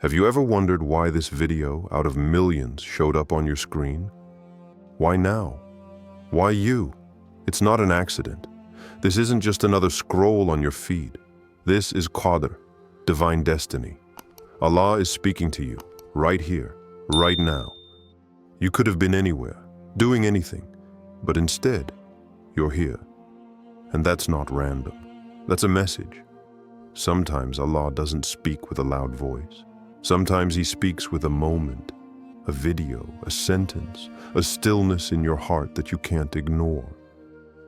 Have you ever wondered why this video out of millions showed up on your screen? Why now? Why you? It's not an accident. This isn't just another scroll on your feed. This is Qadr, divine destiny. Allah is speaking to you, right here, right now. You could have been anywhere, doing anything, but instead, you're here. And that's not random. That's a message. Sometimes Allah doesn't speak with a loud voice. Sometimes He speaks with a moment, a video, a sentence, a stillness in your heart that you can't ignore.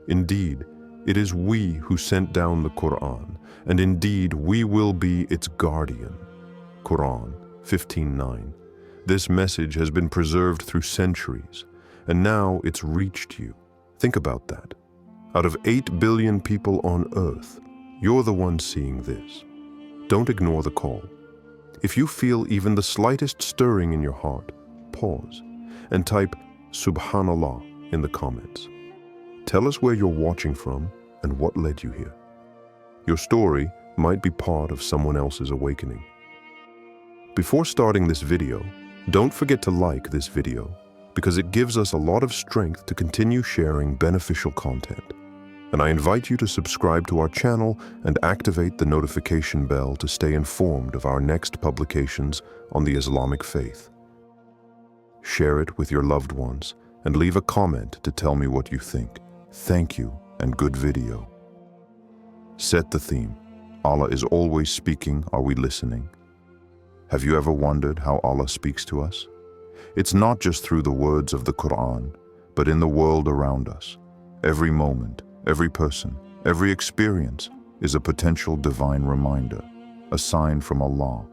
Indeed, it is we who sent down the Quran, and indeed we will be its guardian. Quran 15:9. This message has been preserved through centuries, and now it's reached you. Think about that. Out of 8 billion people on earth, you're the one seeing this. Don't ignore the call. If you feel even the slightest stirring in your heart, pause and type Subhanallah in the comments. Tell us where you're watching from and what led you here. Your story might be part of someone else's awakening. Before starting this video, don't forget to like this video because it gives us a lot of strength to continue sharing beneficial content. And I invite you to subscribe to our channel and activate the notification bell to stay informed of our next publications on the Islamic faith. Share it with your loved ones and leave a comment to tell me what you think. Thank you and good video. Set the theme. Allah is always speaking. Are we listening? Have you ever wondered how Allah speaks to us? It's not just through the words of the Quran, but in the world around us. Every moment, every person, every experience is a potential divine reminder, a sign from Allah.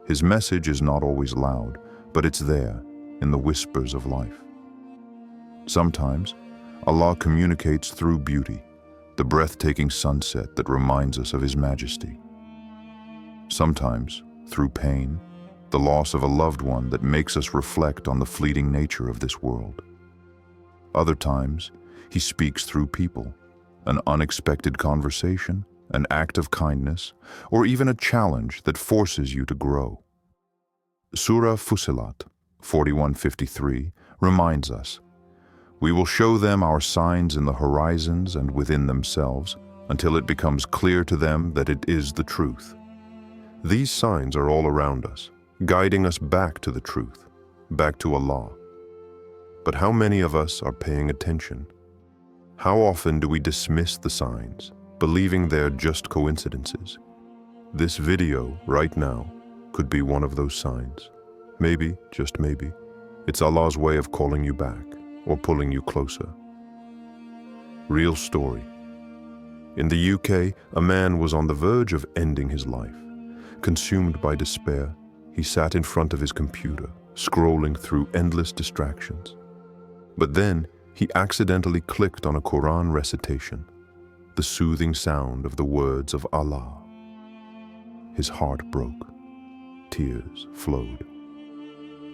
His message is not always loud, but it's there in the whispers of life. Sometimes, Allah communicates through beauty, the breathtaking sunset that reminds us of His majesty. Sometimes, through pain, the loss of a loved one that makes us reflect on the fleeting nature of this world. Other times, He speaks through people, an unexpected conversation, an act of kindness, or even a challenge that forces you to grow. Surah Fussilat 41:53 reminds us, "We will show them our signs in the horizons and within themselves until it becomes clear to them that it is the truth." These signs are all around us, guiding us back to the truth, back to Allah. But how many of us are paying attention? How often do we dismiss the signs, believing they're just coincidences? This video, right now, could be one of those signs. Maybe, just maybe, it's Allah's way of calling you back or pulling you closer. Real story. In the UK, a man was on the verge of ending his life. Consumed by despair, he sat in front of his computer, scrolling through endless distractions. But then, he accidentally clicked on a Quran recitation, the soothing sound of the words of Allah. His heart broke. Tears flowed.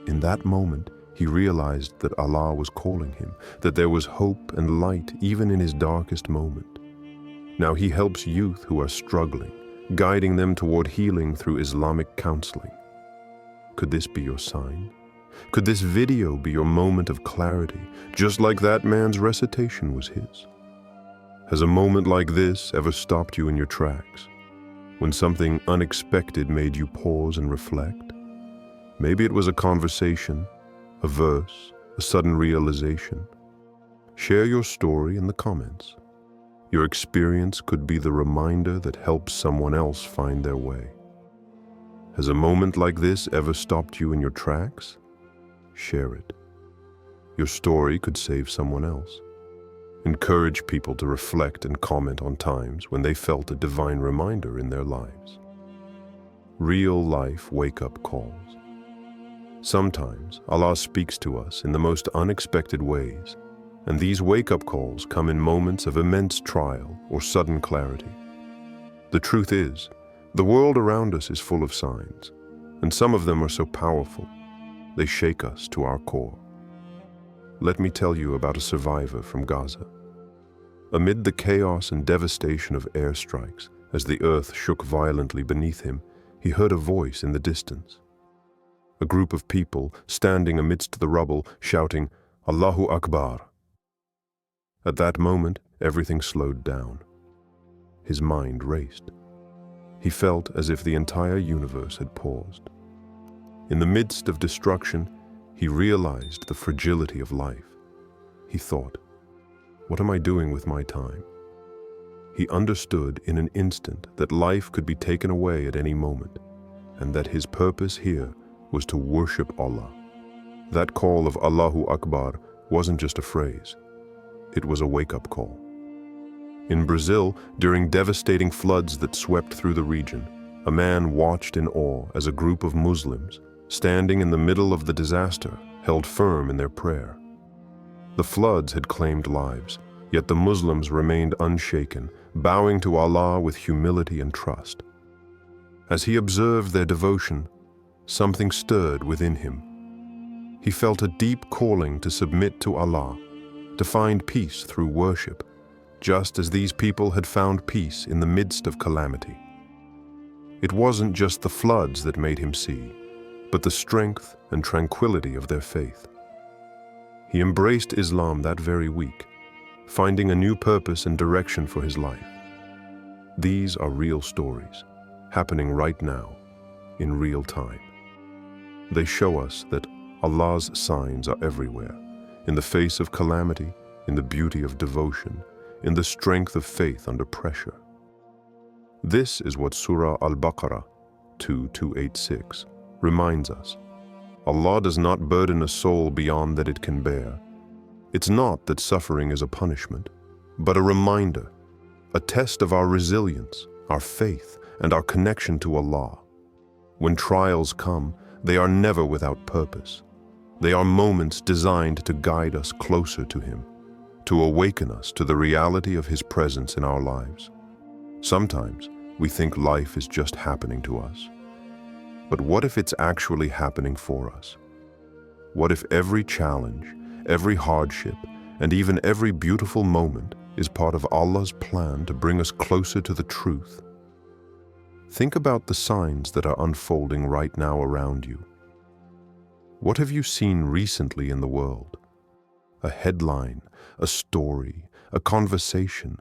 In that moment, he realized that Allah was calling him, that there was hope and light even in his darkest moment. Now he helps youth who are struggling, guiding them toward healing through Islamic counseling. Could this be your sign? Could this video be your moment of clarity, just like that man's recitation was his? Has a moment like this ever stopped you in your tracks? When something unexpected made you pause and reflect? Maybe it was a conversation, a verse, a sudden realization. Share your story in the comments. Your experience could be the reminder that helps someone else find their way. Has a moment like this ever stopped you in your tracks? Share it. Your story could save someone else. Encourage people to reflect and comment on times when they felt a divine reminder in their lives. Real life wake-up calls. Sometimes Allah speaks to us in the most unexpected ways, and these wake-up calls come in moments of immense trial or sudden clarity. The truth is, the world around us is full of signs, and some of them are so powerful, they shake us to our core. Let me tell you about a survivor from Gaza. Amid the chaos and devastation of airstrikes, as the earth shook violently beneath him, he heard a voice in the distance. A group of people standing amidst the rubble, shouting, "Allahu Akbar." At that moment, everything slowed down. His mind raced. He felt as if the entire universe had paused. In the midst of destruction, he realized the fragility of life. He thought, "What am I doing with my time?" He understood in an instant that life could be taken away at any moment, and that his purpose here was to worship Allah. That call of Allahu Akbar wasn't just a phrase. It was a wake-up call. In Brazil, during devastating floods that swept through the region, a man watched in awe as a group of Muslims, standing in the middle of the disaster, held firm in their prayer. The floods had claimed lives, yet the Muslims remained unshaken, bowing to Allah with humility and trust. As he observed their devotion, something stirred within him. He felt a deep calling to submit to Allah, to find peace through worship, just as these people had found peace in the midst of calamity. It wasn't just the floods that made him see, but the strength and tranquility of their faith. He embraced Islam that very week, finding a new purpose and direction for his life. These are real stories, happening right now, in real time. They show us that Allah's signs are everywhere, in the face of calamity, in the beauty of devotion, in the strength of faith under pressure. This is what Surah Al-Baqarah 2:286 reminds us. Allah does not burden a soul beyond that it can bear. It's not that suffering is a punishment, but a reminder, a test of our resilience, our faith, and our connection to Allah. When trials come, they are never without purpose. They are moments designed to guide us closer to Him, to awaken us to the reality of His presence in our lives. Sometimes we think life is just happening to us. But what if it's actually happening for us? What if every challenge, every hardship, and even every beautiful moment is part of Allah's plan to bring us closer to the truth? Think about the signs that are unfolding right now around you. What have you seen recently in the world? A headline, a story, a conversation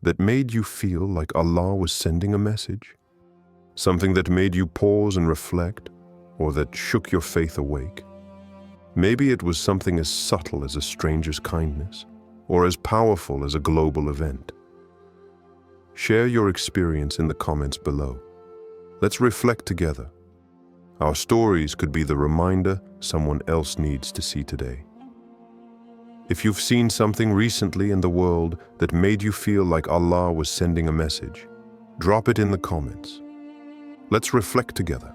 that made you feel like Allah was sending a message? Something that made you pause and reflect, or that shook your faith awake? Maybe it was something as subtle as a stranger's kindness, or as powerful as a global event. Share your experience in the comments below. Let's reflect together. Our stories could be the reminder someone else needs to see today. If you've seen something recently in the world that made you feel like Allah was sending a message, drop it in the comments. Let's reflect together.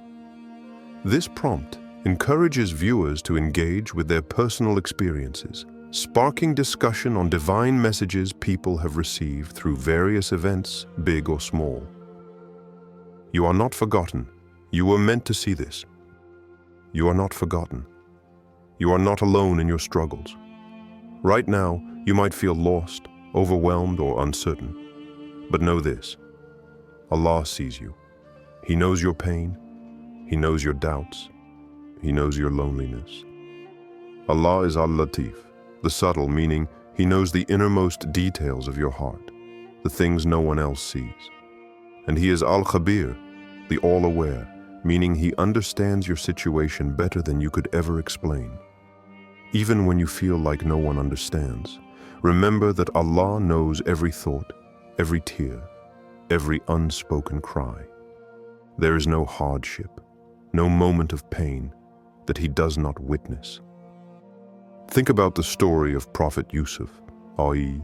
This prompt encourages viewers to engage with their personal experiences, sparking discussion on divine messages people have received through various events, big or small. You are not forgotten. You were meant to see this. You are not forgotten. You are not alone in your struggles. Right now, you might feel lost, overwhelmed, or uncertain. But know this: Allah sees you. He knows your pain. He knows your doubts. He knows your loneliness. Allah is Al-Latif, the subtle, meaning He knows the innermost details of your heart, the things no one else sees. And He is Al-Khabir, the all-aware, meaning He understands your situation better than you could ever explain. Even when you feel like no one understands, remember that Allah knows every thought, every tear, every unspoken cry. There is no hardship, no moment of pain that He does not witness. Think about the story of Prophet Yusuf, i.e.,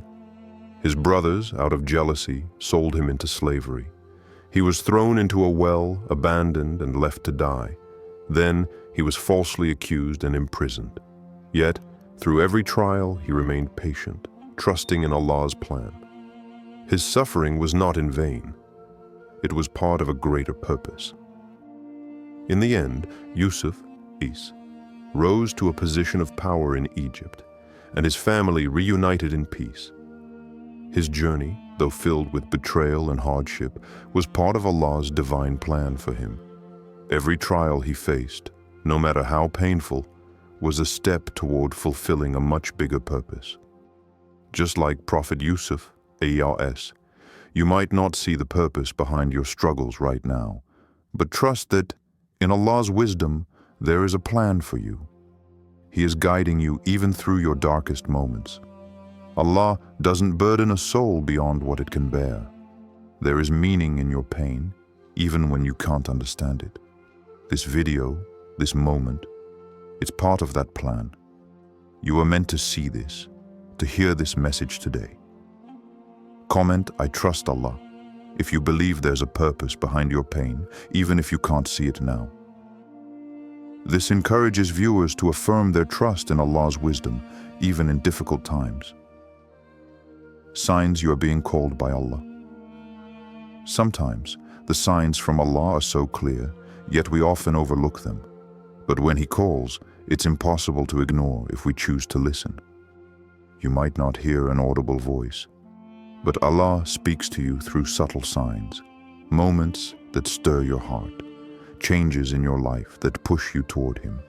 his brothers, out of jealousy, sold him into slavery. He was thrown into a well, abandoned, and left to die. Then he was falsely accused and imprisoned. Yet, through every trial, he remained patient, trusting in Allah's plan. His suffering was not in vain. It was part of a greater purpose. In the end, Yusuf rose to a position of power in Egypt, and his family reunited in peace. His journey, though filled with betrayal and hardship, was part of Allah's divine plan for him. Every trial he faced, no matter how painful, was a step toward fulfilling a much bigger purpose. Just like Prophet Yusuf, AERS, you might not see the purpose behind your struggles right now, but trust that, in Allah's wisdom, there is a plan for you. He is guiding you even through your darkest moments. Allah doesn't burden a soul beyond what it can bear. There is meaning in your pain, even when you can't understand it. This video, this moment, it's part of that plan. You are meant to see this, to hear this message today. Comment, "I trust Allah," if you believe there's a purpose behind your pain, even if you can't see it now. This encourages viewers to affirm their trust in Allah's wisdom, even in difficult times. Signs you are being called by Allah. Sometimes, the signs from Allah are so clear, yet we often overlook them. But when He calls, it's impossible to ignore if we choose to listen. You might not hear an audible voice, but Allah speaks to you through subtle signs, moments that stir your heart, changes in your life that push you toward Him.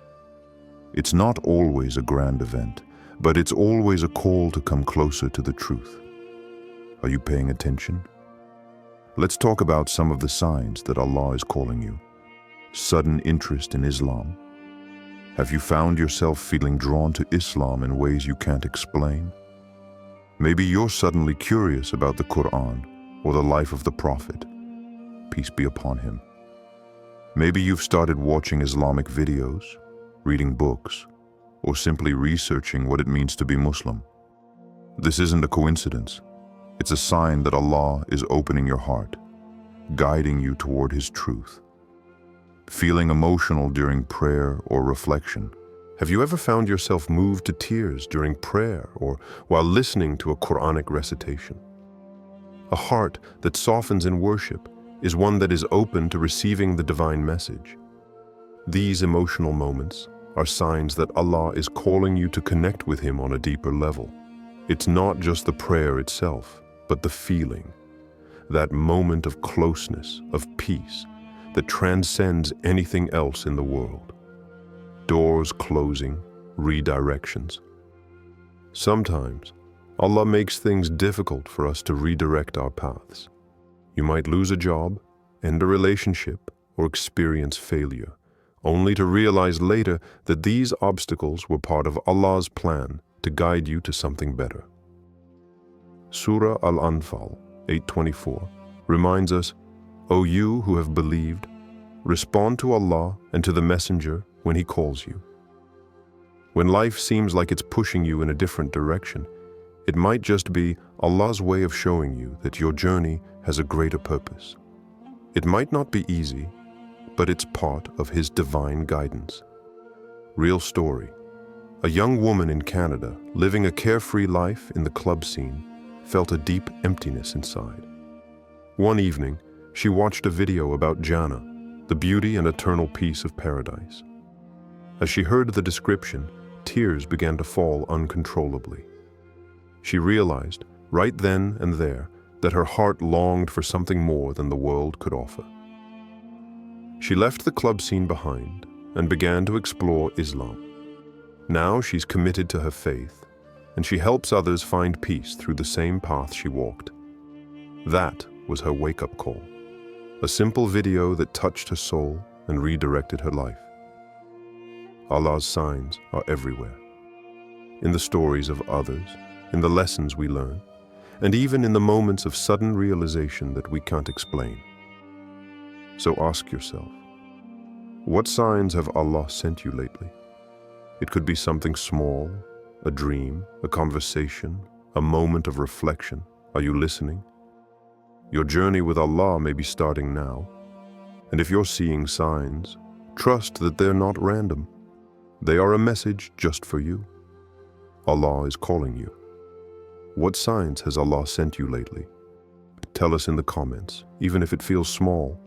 It's not always a grand event, but it's always a call to come closer to the truth. Are you paying attention? Let's talk about some of the signs that Allah is calling you. Sudden interest in Islam. Have you found yourself feeling drawn to Islam in ways you can't explain? Maybe you're suddenly curious about the Quran or the life of the Prophet, peace be upon him. Maybe you've started watching Islamic videos, reading books, or simply researching what it means to be Muslim. This isn't a coincidence. It's a sign that Allah is opening your heart, guiding you toward His truth. Feeling emotional during prayer or reflection. Have you ever found yourself moved to tears during prayer or while listening to a Quranic recitation? A heart that softens in worship is one that is open to receiving the divine message. These emotional moments are signs that Allah is calling you to connect with Him on a deeper level. It's not just the prayer itself, but the feeling, that moment of closeness, of peace, that transcends anything else in the world. Doors closing, redirections. Sometimes, Allah makes things difficult for us to redirect our paths. You might lose a job, end a relationship, or experience failure, only to realize later that these obstacles were part of Allah's plan to guide you to something better. Surah Al-Anfal 8:24 reminds us, "O you who have believed, respond to Allah and to the Messenger when He calls you." When life seems like it's pushing you in a different direction, it might just be Allah's way of showing you that your journey has a greater purpose. It might not be easy, but it's part of His divine guidance. Real story. A young woman in Canada, living a carefree life in the club scene, felt a deep emptiness inside. One evening, she watched a video about Jannah, the beauty and eternal peace of paradise. As she heard the description, tears began to fall uncontrollably. She realized, right then and there, that her heart longed for something more than the world could offer. She left the club scene behind and began to explore Islam. Now she's committed to her faith, and she helps others find peace through the same path she walked. That was her wake-up call. A simple video that touched her soul and redirected her life. Allah's signs are everywhere. In the stories of others, in the lessons we learn, and even in the moments of sudden realization that we can't explain. So ask yourself, what signs have Allah sent you lately? It could be something small, a dream, a conversation, a moment of reflection. Are you listening? Your journey with Allah may be starting now, and if you're seeing signs, trust that they're not random. They are a message just for you. Allah is calling you. What signs has Allah sent you lately? Tell us in the comments, even if it feels small.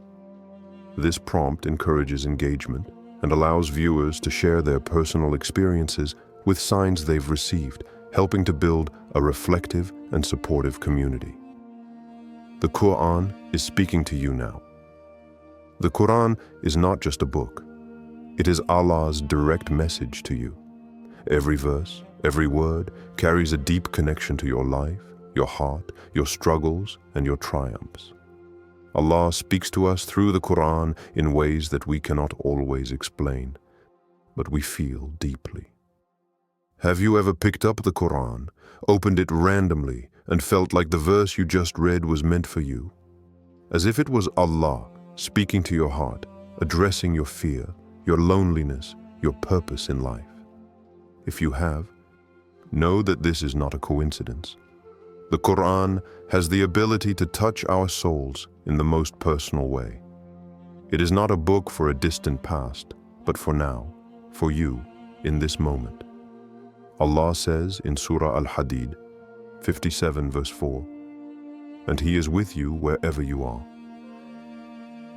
This prompt encourages engagement and allows viewers to share their personal experiences with signs they've received, helping to build a reflective and supportive community. The Quran is speaking to you now. The Quran is not just a book. It is Allah's direct message to you. Every verse, every word carries a deep connection to your life, your heart, your struggles, and your triumphs. Allah speaks to us through the Quran in ways that we cannot always explain, but we feel deeply. Have you ever picked up the Quran, opened it randomly, and felt like the verse you just read was meant for you? As if it was Allah speaking to your heart, addressing your fear, your loneliness, your purpose in life. If you have, know that this is not a coincidence. The Quran has the ability to touch our souls in the most personal way. It is not a book for a distant past, but for now, for you, in this moment. Allah says in Surah Al-Hadid, 57 verse 4, "And He is with you wherever you are."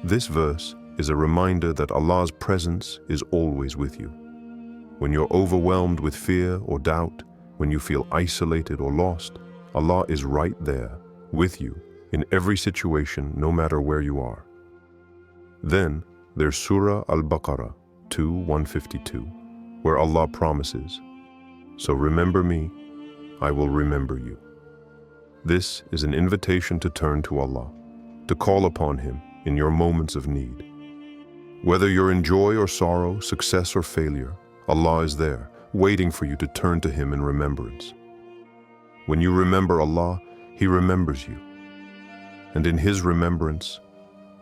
This verse is a reminder that Allah's presence is always with you. When you're overwhelmed with fear or doubt, when you feel isolated or lost, Allah is right there, with you, in every situation, no matter where you are. Then there's Surah Al-Baqarah 2:152, where Allah promises, "So remember me, I will remember you." This is an invitation to turn to Allah, to call upon Him in your moments of need. Whether you're in joy or sorrow, success or failure, Allah is there, waiting for you to turn to Him in remembrance. When you remember Allah, He remembers you. And in His remembrance,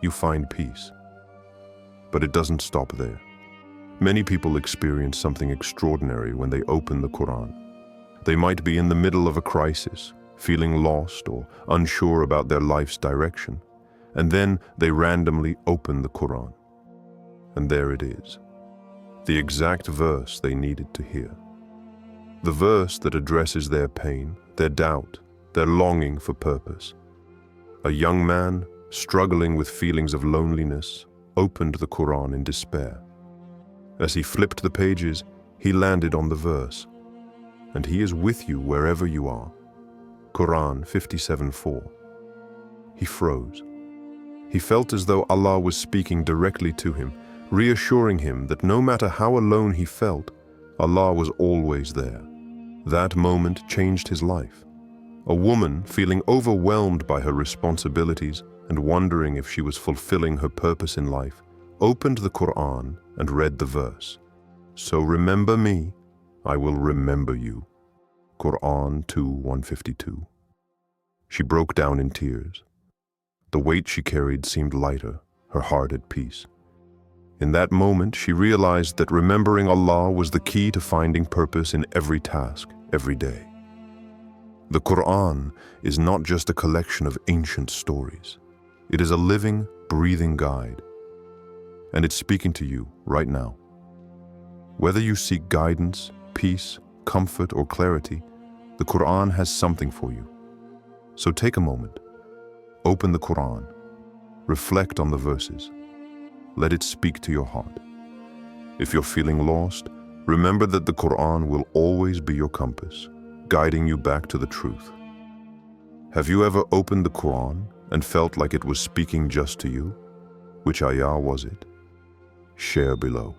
you find peace. But it doesn't stop there. Many people experience something extraordinary when they open the Quran. They might be in the middle of a crisis, feeling lost or unsure about their life's direction, and then they randomly open the Quran. And there it is, the exact verse they needed to hear. The verse that addresses their pain, their doubt, their longing for purpose. A young man, struggling with feelings of loneliness, opened the Quran in despair. As he flipped the pages, he landed on the verse, "And He is with you wherever you are." Quran 57:4. He froze. He felt as though Allah was speaking directly to him, reassuring him that no matter how alone he felt, Allah was always there. That moment changed his life. A woman feeling overwhelmed by her responsibilities and wondering if she was fulfilling her purpose in life, opened the Quran and read the verse, "So remember me, I will remember you." Quran 2:152. She broke down in tears. The weight she carried seemed lighter, her heart at peace. In that moment, she realized that remembering Allah was the key to finding purpose in every task, every day. The Quran is not just a collection of ancient stories. It is a living, breathing guide. And it's speaking to you right now. Whether you seek guidance, peace, comfort, or clarity, the Quran has something for you. So take a moment. Open the Quran. Reflect on the verses. Let it speak to your heart. If you're feeling lost, remember that the Quran will always be your compass, guiding you back to the truth. Have you ever opened the Quran and felt like it was speaking just to you? Which ayah was it? Share below.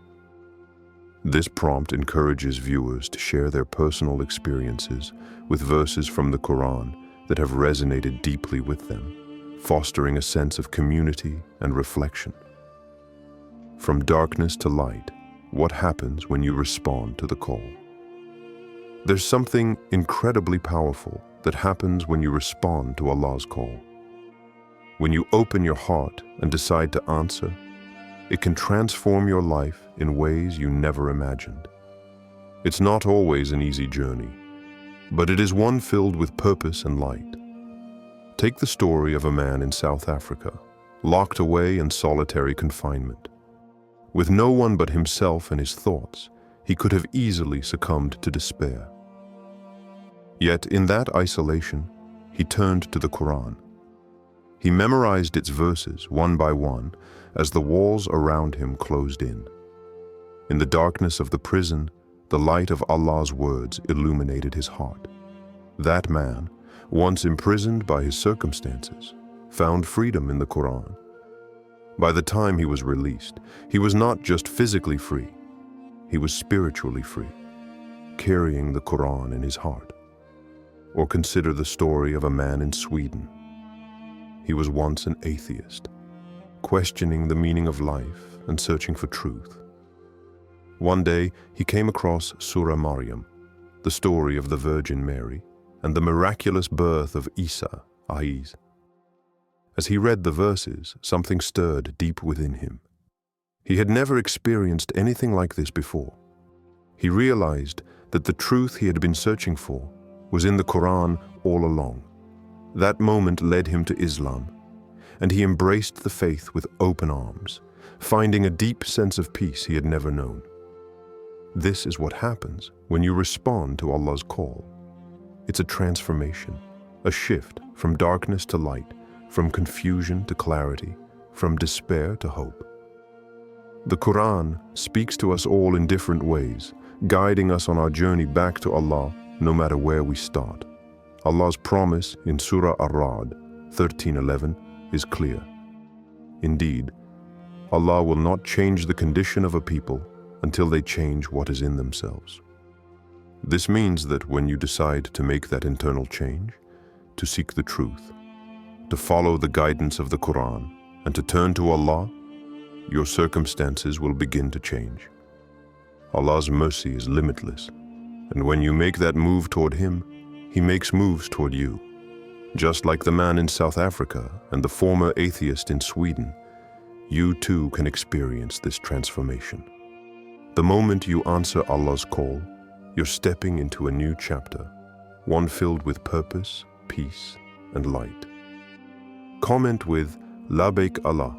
This prompt encourages viewers to share their personal experiences with verses from the Quran that have resonated deeply with them, fostering a sense of community and reflection. From darkness to light, what happens when you respond to the call? There's something incredibly powerful that happens when you respond to Allah's call. When you open your heart and decide to answer, it can transform your life in ways you never imagined. It's not always an easy journey, but it is one filled with purpose and light. Take the story of a man in South Africa, locked away in solitary confinement. With no one but himself and his thoughts, he could have easily succumbed to despair. Yet in that isolation, he turned to the Quran. He memorized its verses one by one as the walls around him closed in. In the darkness of the prison, the light of Allah's words illuminated his heart. That man, once imprisoned by his circumstances, found freedom in the Quran. By the time he was released, he was not just physically free, he was spiritually free, carrying the Quran in his heart. Or consider the story of a man in Sweden. He was once an atheist, questioning the meaning of life and searching for truth. One day, he came across Surah Maryam, the story of the Virgin Mary, and the miraculous birth of Isa, a.s. As he read the verses, something stirred deep within him. He had never experienced anything like this before. He realized that the truth he had been searching for was in the Quran all along. That moment led him to Islam, and he embraced the faith with open arms, finding a deep sense of peace he had never known. This is what happens when you respond to Allah's call. It's a transformation, a shift from darkness to light, from confusion to clarity, from despair to hope. The Quran speaks to us all in different ways, guiding us on our journey back to Allah, no matter where we start. Allah's promise in Surah Ar-Ra'd 13:11 is clear. Indeed, Allah will not change the condition of a people until they change what is in themselves. This means that when you decide to make that internal change, to seek the truth, to follow the guidance of the Quran, and to turn to Allah, your circumstances will begin to change. Allah's mercy is limitless, and when you make that move toward Him, He makes moves toward you. Just like the man in South Africa and the former atheist in Sweden, you too can experience this transformation. The moment you answer Allah's call, you're stepping into a new chapter, one filled with purpose, peace, and light. Comment with Labaik Allah.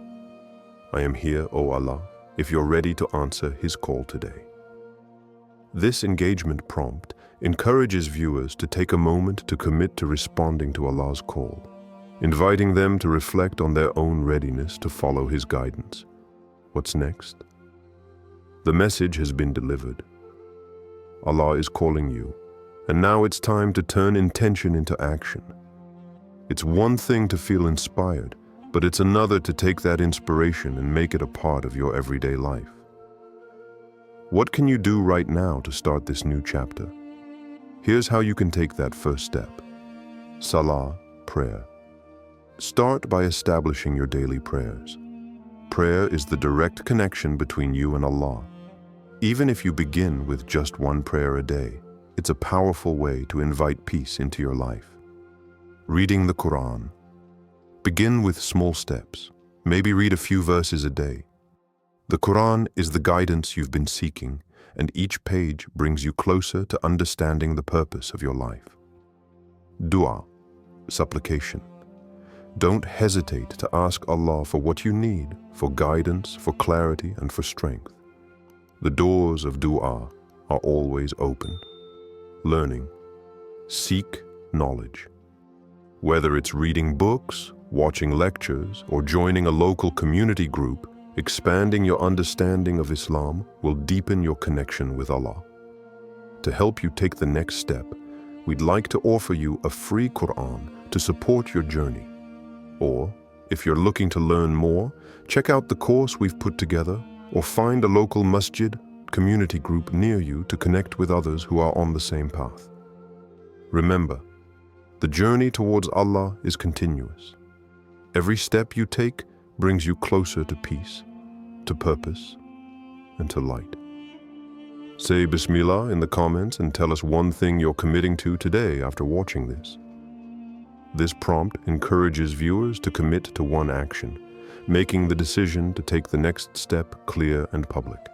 I am here, O Allah, if you're ready to answer His call today. This engagement prompt encourages viewers to take a moment to commit to responding to Allah's call, inviting them to reflect on their own readiness to follow His guidance. What's next? The message has been delivered. Allah is calling you, and now it's time to turn intention into action. It's one thing to feel inspired, but it's another to take that inspiration and make it a part of your everyday life. What can you do right now to start this new chapter? Here's how you can take that first step. Salah, prayer. Start by establishing your daily prayers. Prayer is the direct connection between you and Allah. Even if you begin with just one prayer a day, it's a powerful way to invite peace into your life. Reading the Quran. Begin with small steps. Maybe read a few verses a day. The Quran is the guidance you've been seeking, and each page brings you closer to understanding the purpose of your life. Dua, supplication. Don't hesitate to ask Allah for what you need, for guidance, for clarity, and for strength. The doors of dua are always open. Learning. Seek knowledge. Whether it's reading books, watching lectures, or joining a local community group, expanding your understanding of Islam will deepen your connection with Allah. To help you take the next step, we'd like to offer you a free Quran to support your journey. Or, if you're looking to learn more, check out the course we've put together, or find a local masjid, community group near you to connect with others who are on the same path. Remember, the journey towards Allah is continuous. Every step you take brings you closer to peace, to purpose, and to light. Say Bismillah in the comments and tell us one thing you're committing to today after watching this. This prompt encourages viewers to commit to one action, making the decision to take the next step clear and public.